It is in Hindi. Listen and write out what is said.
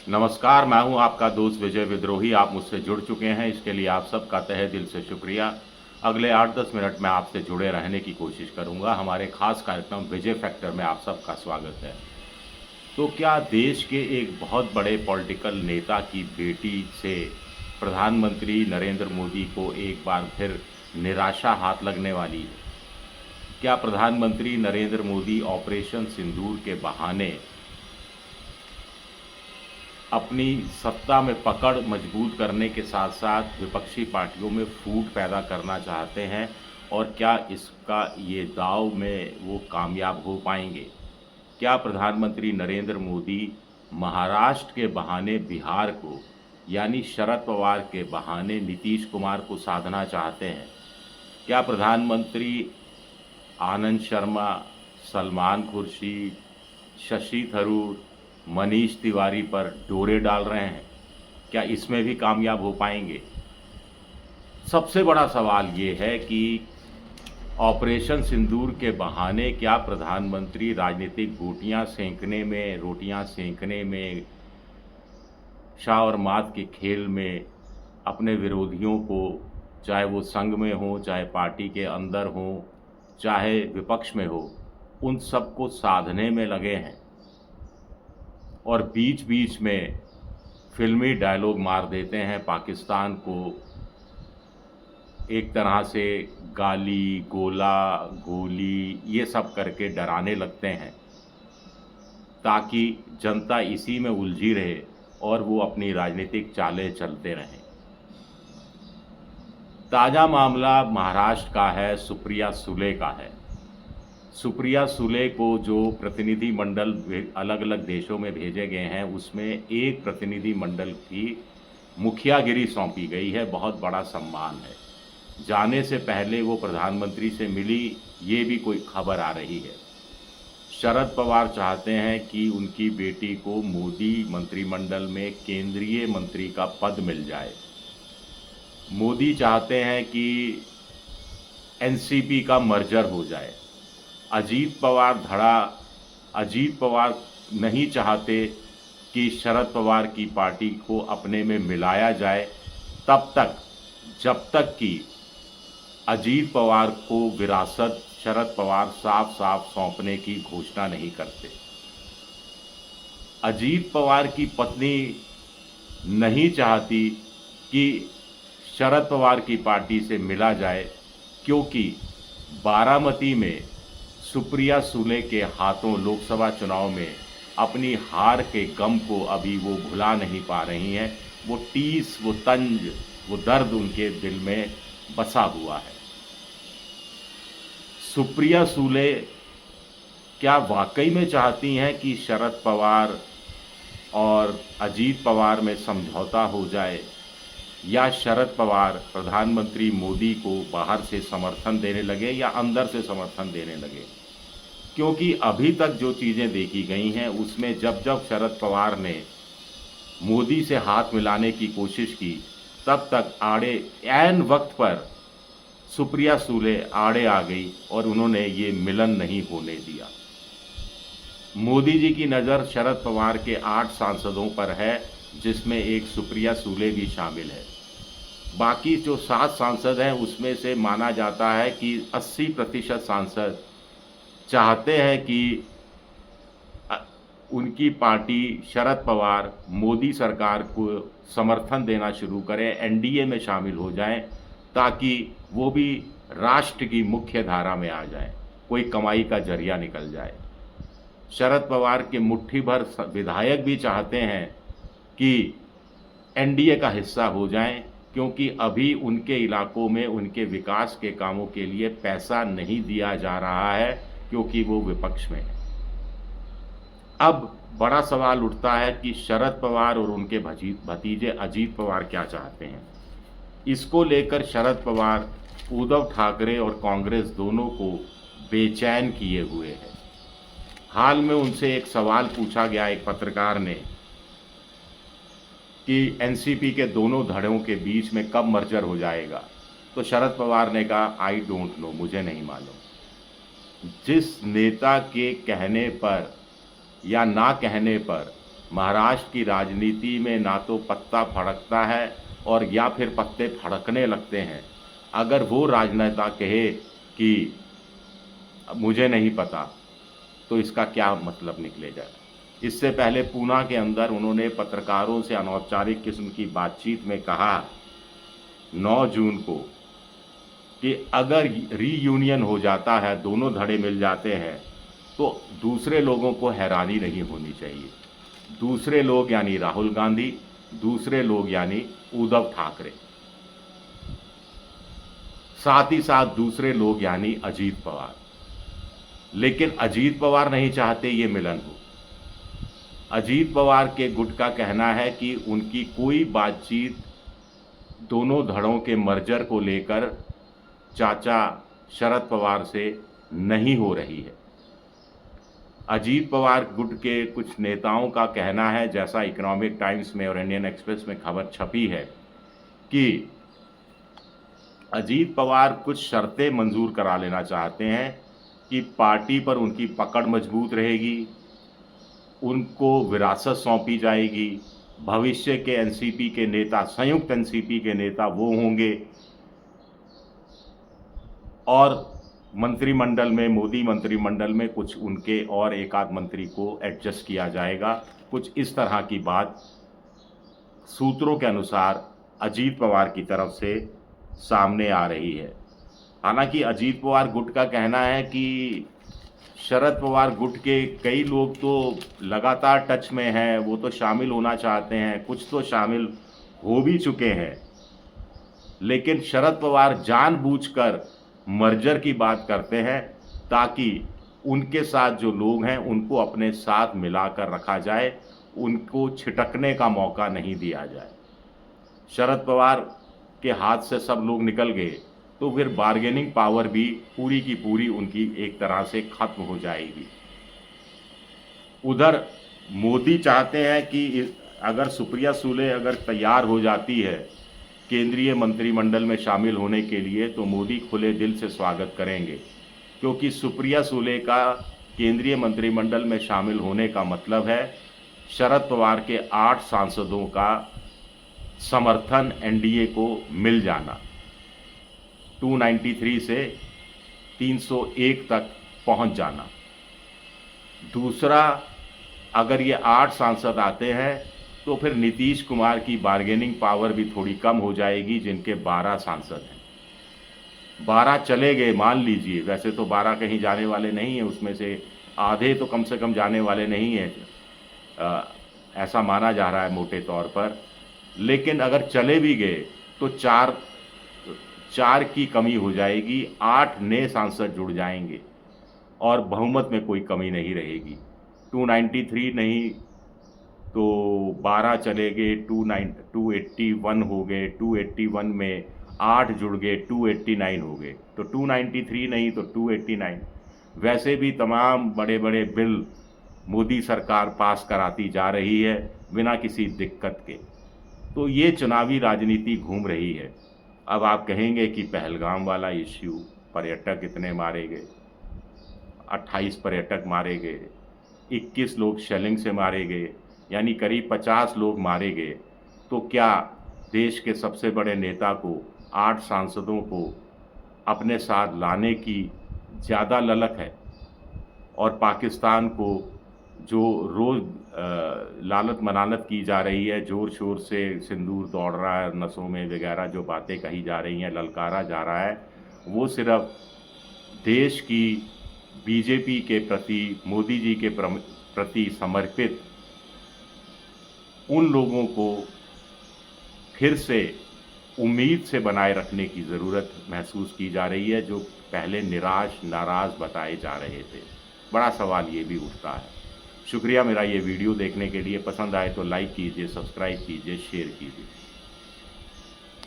नमस्कार, मैं हूं आपका दोस्त विजय विद्रोही। आप मुझसे जुड़ चुके हैं, इसके लिए आप सबका तहे दिल से शुक्रिया। अगले 8-10 मिनट में आपसे जुड़े रहने की कोशिश करूंगा। हमारे खास कार्यक्रम विजय फैक्टर में आप सबका स्वागत है। तो क्या देश के एक बहुत बड़े पॉलिटिकल नेता की बेटी से प्रधानमंत्री नरेंद्र मोदी को एक बार फिर निराशा हाथ लगने वाली है? क्या प्रधानमंत्री नरेंद्र मोदी ऑपरेशन सिंदूर के बहाने अपनी सत्ता में पकड़ मजबूत करने के साथ साथ विपक्षी पार्टियों में फूट पैदा करना चाहते हैं, और क्या इसका ये दांव में वो कामयाब हो पाएंगे? क्या प्रधानमंत्री नरेंद्र मोदी महाराष्ट्र के बहाने बिहार को, यानी शरद पवार के बहाने नीतीश कुमार को साधना चाहते हैं? क्या प्रधानमंत्री आनंद शर्मा, सलमान खुर्शीद, शशि थरूर, मनीष तिवारी पर डोरे डाल रहे हैं? क्या इसमें भी कामयाब हो पाएंगे? सबसे बड़ा सवाल ये है कि ऑपरेशन सिंदूर के बहाने क्या प्रधानमंत्री राजनीतिक रोटियां सेंकने में, शाह और मात के खेल में अपने विरोधियों को, चाहे वो संघ में हो, चाहे पार्टी के अंदर हो, चाहे विपक्ष में हो, उन सबको साधने में लगे हैं और बीच बीच में फिल्मी डायलॉग मार देते हैं, पाकिस्तान को एक तरह से गाली, गोला, गोली ये सब करके डराने लगते हैं, ताकि जनता इसी में उलझी रहे और वो अपनी राजनीतिक चालें चलते रहें। ताज़ा मामला महाराष्ट्र का है, सुप्रिया सुले का है। सुप्रिया सुले को जो प्रतिनिधि मंडल अलग अलग देशों में भेजे गए हैं, उसमें एक प्रतिनिधि मंडल की मुखियागिरी सौंपी गई है। बहुत बड़ा सम्मान है। जाने से पहले वो प्रधानमंत्री से मिली, ये भी कोई खबर आ रही है। शरद पवार चाहते हैं कि उनकी बेटी को मोदी मंत्रिमंडल में केंद्रीय मंत्री का पद मिल जाए। मोदी चाहते हैं कि एनसीपी का मर्जर हो जाए। अजीत पवार नहीं चाहते कि शरद पवार की पार्टी को अपने में मिलाया जाए, तब तक जब तक कि अजीत पवार को विरासत शरद पवार साफ साफ सौंपने की घोषणा नहीं करते। अजीत पवार की पत्नी नहीं चाहती कि शरद पवार की पार्टी से मिला जाए, क्योंकि बारामती में सुप्रिया सुले के हाथों लोकसभा चुनाव में अपनी हार के गम को अभी वो भुला नहीं पा रही हैं। वो टीस, वो तंज, वो दर्द उनके दिल में बसा हुआ है। सुप्रिया सुले क्या वाकई में चाहती हैं कि शरद पवार और अजीत पवार में समझौता हो जाए, या शरद पवार प्रधानमंत्री मोदी को बाहर से समर्थन देने लगे या अंदर से समर्थन देने लगे? क्योंकि अभी तक जो चीज़ें देखी गई हैं, उसमें जब जब शरद पवार ने मोदी से हाथ मिलाने की कोशिश की, तब तक ऐन वक्त पर सुप्रिया सुले आड़े आ गई और उन्होंने ये मिलन नहीं होने दिया। मोदी जी की नज़र शरद पवार के 8 सांसदों पर है, जिसमें एक सुप्रिया सुले भी शामिल है। बाकी जो 7 सांसद हैं, उसमें से माना जाता है कि 80% सांसद चाहते हैं कि उनकी पार्टी शरद पवार मोदी सरकार को समर्थन देना शुरू करें, एनडीए में शामिल हो जाएं, ताकि वो भी राष्ट्र की मुख्य धारा में आ जाएं, कोई कमाई का जरिया निकल जाए। शरद पवार के मुट्ठी भर विधायक भी चाहते हैं कि एनडीए का हिस्सा हो जाएं, क्योंकि अभी उनके इलाकों में उनके विकास के कामों के लिए पैसा नहीं दिया जा रहा है, क्योंकि वो विपक्ष में है। अब बड़ा सवाल उठता है कि शरद पवार और उनके भतीजे अजीत पवार क्या चाहते हैं। इसको लेकर शरद पवार उद्धव ठाकरे और कांग्रेस दोनों को बेचैन किए हुए हैं। हाल में उनसे एक सवाल पूछा गया, एक पत्रकार ने, कि एनसीपी के दोनों धड़ों के बीच में कब मर्जर हो जाएगा, तो शरद पवार ने कहा, आई डोंट नो, मुझे नहीं मालूम। जिस नेता के कहने पर या ना कहने पर महाराष्ट्र की राजनीति में ना तो पत्ता फड़कता है और या फिर पत्ते फड़कने लगते हैं। अगर वो राजनेता कहे कि मुझे नहीं पता, तो इसका क्या मतलब निकलेगा। इससे पहले पूना के अंदर उन्होंने पत्रकारों से अनौपचारिक किस्म की बातचीत में कहा 9 जून को कि अगर रीयूनियन हो जाता है, दोनों धड़े मिल जाते हैं, तो दूसरे लोगों को हैरानी नहीं होनी चाहिए। दूसरे लोग यानी राहुल गांधी, दूसरे लोग यानी उद्धव ठाकरे, साथ ही साथ दूसरे लोग यानी अजीत पवार। लेकिन अजीत पवार नहीं चाहते ये मिलन हो। अजीत पवार के गुट का कहना है कि उनकी कोई बातचीत दोनों धड़ों के मर्जर को लेकर चाचा शरद पवार से नहीं हो रही है। अजीत पवार गुट के कुछ नेताओं का कहना है, जैसा इकोनॉमिक टाइम्स में और इंडियन एक्सप्रेस में खबर छपी है, कि अजीत पवार कुछ शर्तें मंजूर करा लेना चाहते हैं कि पार्टी पर उनकी पकड़ मजबूत रहेगी, उनको विरासत सौंपी जाएगी, भविष्य के एनसीपी के नेता, संयुक्त एनसीपी के नेता वो होंगे, और मंत्रिमंडल में, मोदी मंत्रिमंडल में कुछ उनके और एक आध मंत्री को एडजस्ट किया जाएगा। कुछ इस तरह की बात सूत्रों के अनुसार अजीत पवार की तरफ से सामने आ रही है। हालांकि अजीत पवार गुट का कहना है कि शरद पवार गुट के कई लोग तो लगातार टच में हैं, वो तो शामिल होना चाहते हैं, कुछ तो शामिल हो भी चुके हैं, लेकिन शरद पवार जानबूझकर मर्जर की बात करते हैं ताकि उनके साथ जो लोग हैं उनको अपने साथ मिलाकर रखा जाए, उनको छिटकने का मौका नहीं दिया जाए। शरद पवार के हाथ से सब लोग निकल गए तो फिर बार्गेनिंग पावर भी पूरी की पूरी उनकी एक तरह से खत्म हो जाएगी। उधर मोदी चाहते हैं कि अगर सुप्रिया सुले अगर तैयार हो जाती है केंद्रीय मंत्रिमंडल में शामिल होने के लिए, तो मोदी खुले दिल से स्वागत करेंगे, क्योंकि सुप्रिया सुले का केंद्रीय मंत्रिमंडल में शामिल होने का मतलब है शरद पवार के 8 सांसदों का समर्थन एनडीए को मिल जाना, 293 से 301 तक पहुंच जाना। दूसरा, अगर ये 8 सांसद आते हैं तो फिर नीतीश कुमार की बार्गेनिंग पावर भी थोड़ी कम हो जाएगी, जिनके 12 सांसद हैं। 12 चले गए मान लीजिए, वैसे तो 12 कहीं जाने वाले नहीं हैं, उसमें से आधे तो कम से कम जाने वाले नहीं हैं, ऐसा माना जा रहा है मोटे तौर पर। लेकिन अगर चले भी गए तो चार की कमी हो जाएगी, 8 नए सांसद जुड़ जाएंगे और बहुमत में कोई कमी नहीं रहेगी। 293 नहीं तो 12 चले गए, 281 हो गए, 281 में 8 जुड़ गए, 289 हो गए, तो 293 नहीं तो 289। वैसे भी तमाम बड़े बड़े बिल मोदी सरकार पास कराती जा रही है बिना किसी दिक्कत के। तो ये चुनावी राजनीति घूम रही है। अब आप कहेंगे कि पहलगाम वाला इश्यू, पर्यटक इतने मारे गए, 28 पर्यटक मारे गए, 21 लोग शेलिंग से मारे गए, यानी करीब 50 लोग मारे गए, तो क्या देश के सबसे बड़े नेता को, 8 सांसदों को अपने साथ लाने की ज़्यादा ललक है? और पाकिस्तान को जो रोज़ लालत मनालत की जा रही है, ज़ोर शोर से सिंदूर दौड़ रहा है नसों में वगैरह, जो बातें कही जा रही हैं, ललकारा जा रहा है, वो सिर्फ देश की बीजेपी के प्रति, मोदी जी के प्रति समर्पित उन लोगों को फिर से उम्मीद से बनाए रखने की ज़रूरत महसूस की जा रही है, जो पहले निराश नाराज़ बताए जा रहे थे। बड़ा सवाल ये भी उठता है। शुक्रिया मेरा ये वीडियो देखने के लिए। पसंद आए तो लाइक कीजिए, सब्सक्राइब कीजिए, शेयर कीजिए।